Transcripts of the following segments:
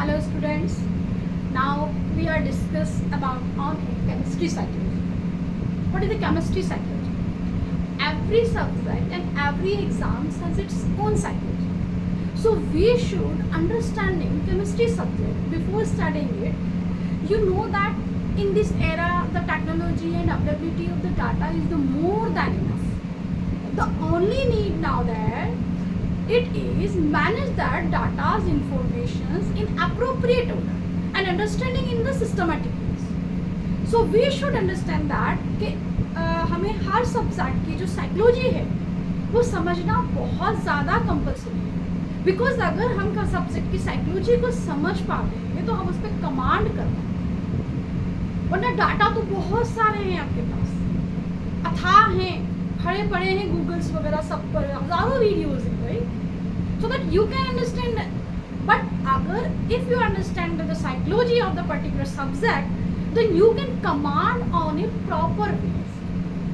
Hello students. Now we are discuss about on chemistry psychology. What is the chemistry psychology? Every subject and every exam has its own psychology. So we should understanding chemistry subject before studying it. You know that in this era the technology and availability of the data is the more than enough. The only need now that it is manage that data's informations in appropriate order and understanding in the systematic ways. So we should understand that कि हमें हर subject की जो psychology है वो समझना बहुत ज़्यादा compulsory है, बिकॉज अगर हम का सब्जेक्ट की साइकोलॉजी को समझ पाते हैं तो हम उस पर कमांड कर पाते हैं। वरना डाटा तो बहुत सारे हैं आपके पास, अथाह हैं, खड़े पड़े हैं गूगल्स वगैरह सब पर, हजारों वीडियोस हैं right, so that you can understand that. But agar if you understand the psychology of the particular subject, then you can command on it proper ways.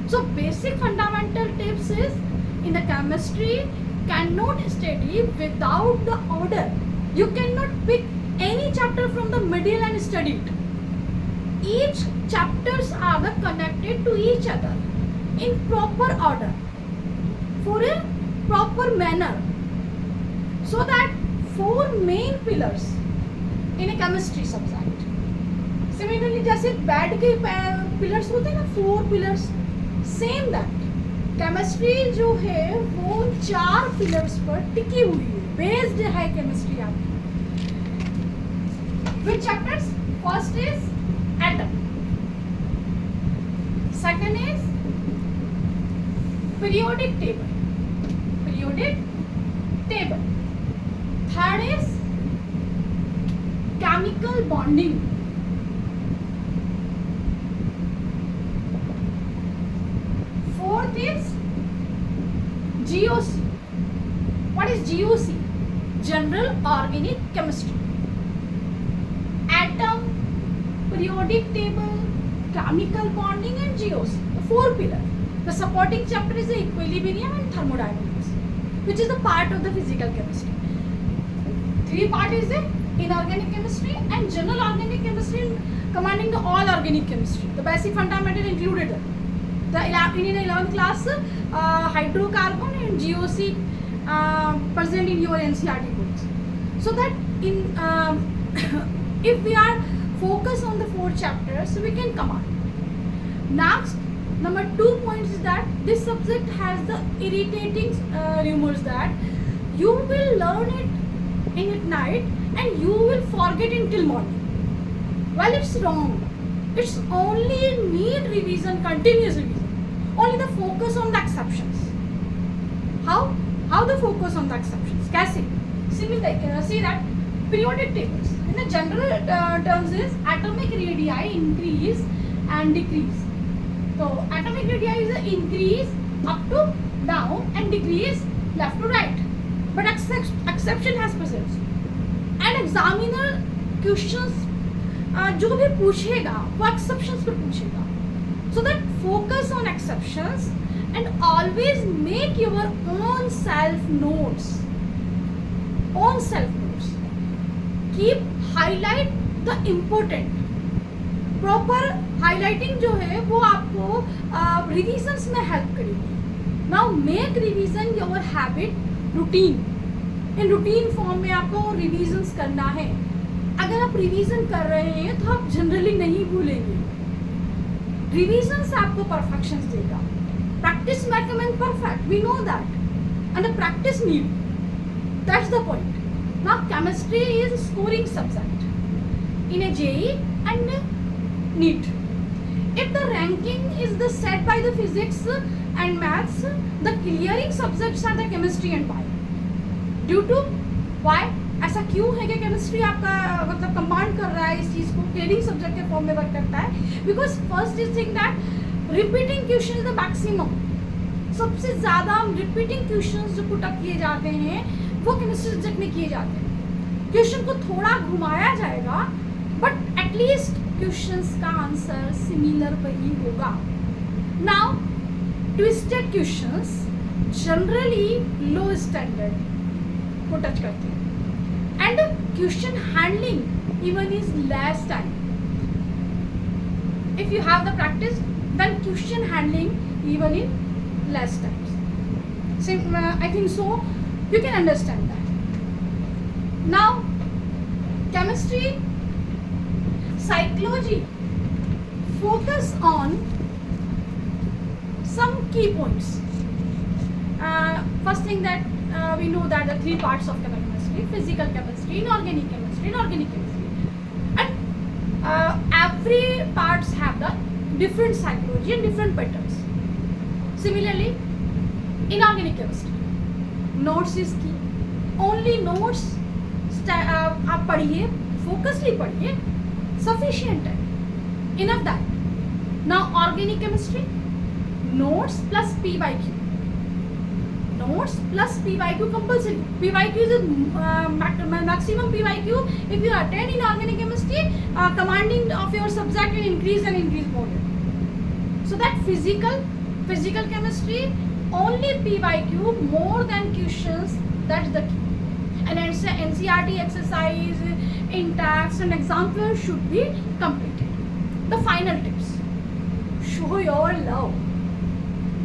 So basic fundamental tips is in the chemistry cannot study without the order. You cannot pick any chapter from the middle and study it. Each chapters are the connected to each other in proper order for a proper manner. So that four main pillars in a chemistry subject. Similarly, जैसे bad के pillars होते हैं ना, four pillars, same that chemistry जो है वो 4 pillars पर टिकी हुई है, based है chemistry आपकी. Which chapters? First is atom. Second is periodic table. Periodic table. Third is chemical bonding. Fourth is GOC. What is GOC? General Organic Chemistry. Atom, periodic table, chemical bonding and GOC. The 4 pillars. The supporting chapter is the equilibrium and thermodynamics, which is the part of the physical chemistry. 3 part is the inorganic chemistry and general organic chemistry commanding the all organic chemistry. The basic fundamental included in 11th class hydrocarbon and GOC present in your NCERT books. So that in if we are focused on the 4 chapters, we can command. Next, number 2 points is that this subject has the irritating rumors that you will learn it in at night and you will forget it till morning. Well, it's wrong. It's only need revision, continuous revision. Only the focus on the exceptions. How the focus on the exceptions? कैसे? See that periodic tables. In the general terms is atomic radii increase and decrease. So atomic radii is an increase up to down and decrease left to right. But exception has presence. And examiner questions जो भी पूछेगा वो exceptions पर पूछेगा. So that focus on exceptions and always make your own self notes. Own self notes. Keep highlight the important. Proper highlighting जो है वो आपको revisions में help करेगी. Now make revision your habit. Routine in routine form में आपको revisions करना है. अगर आप रिवीजन कर रहे हैं तो आप जनरली नहीं भूलेंगे. रिवीजन्स आपको परफेक्शन देगा. Practice make a man perfect, we know that, and the practice need, that's the point. Now chemistry is scoring subject in a JEE and NEET. If the ranking is the set by the physics and maths, the clearing subjects are the chemistry and bio. Due to why? ऐसा क्यों है कि chemistry आपका मतलब command कर रहा है इस चीज़ को, clearing subject के फॉर्म में वर्क करता है? Because first is thing that repeating question is the maximum. सबसे ज़्यादा repeating questions जो put up किए जाते हैं वो chemistry subject में किए जाते हैं. Question को थोड़ा घुमाया जाएगा, but at least क्वेश्चंस का आंसर सिमिलर वही होगा. नाउ ट्विस्टेड क्वेश्चंस जनरली लो स्टैंडर्ड को टच करते हैं and question handling even is less time. If you have the practice, then question handling even in less times. So I think so you can understand that. Now chemistry, psychology focus on some key points. First thing that we know that the three parts of chemistry: physical chemistry, inorganic chemistry, and organic chemistry. And every parts have the different psychology and different patterns. Similarly, inorganic chemistry, notes is key. Only notes आप पढ़िए, फोकसली पढ़िए, sufficient है, enough that. Now organic chemistry, notes plus PYQ. Notes plus PYQ compulsory. PYQ is a maximum PYQ if you attend in organic chemistry. Commanding of your subject will increase more. So that physical chemistry, only PYQ more than questions. That's the key. And NCERT exercise, in-text and example should be completed. The final tips: show your love,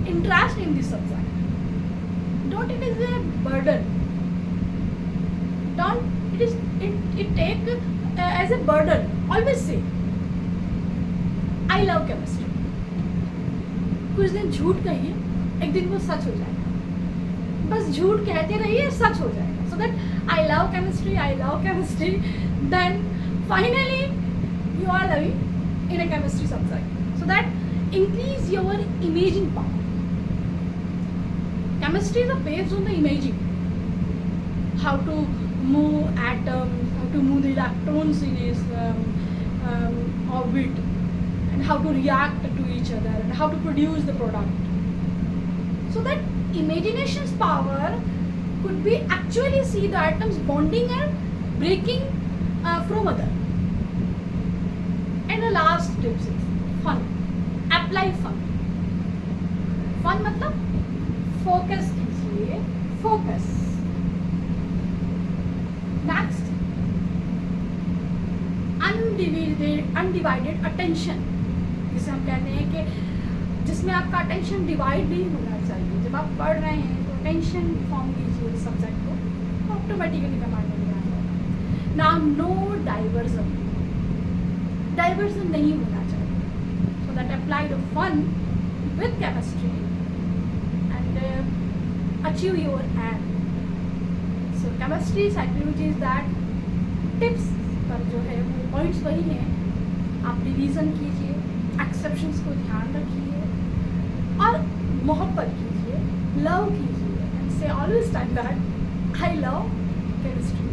interest in the subject. Don't it is a burden. Don't it take as a burden. Always say I love chemistry. कुछ दिन झूठ कहिए, एक दिन वो सच हो जाएगा. बस झूठ कहते रहिए, सच हो जाएगा. So that I love chemistry, then finally you are loving in a chemistry subject. So that increase your imaging power. Chemistry is based on the imaging. How to move atoms, how to move the electrons in its orbit, and how to react to each other, and how to produce the product. So that imagination's power could be actually see the atoms bonding and breaking from other. And the last tips is fun. Apply fun. Fun मतलब focus कीजिए, focus. Next, undivided attention. जिसे हम कहते हैं कि जिसमें आपका attention divide नहीं होना चाहिए. जब आप पढ़ रहे हैं तो अटेंशन फॉर्म कीजिए सब्जेक्ट को, ऑटोमेटिकली कमांड में आ जाएगा. नाउ नो डाइवर्जन नहीं होना चाहिए. So that apply the fun with chemistry and achieve your aim. So chemistry psychology is that. Tips पर जो है वो पॉइंट्स वही हैं. आप रिवीजन कीजिए, एक्सेप्शंस को ध्यान रखिए और मोहब्बत कीजिए, लव कीजिए, एंड से always time that I love chemistry.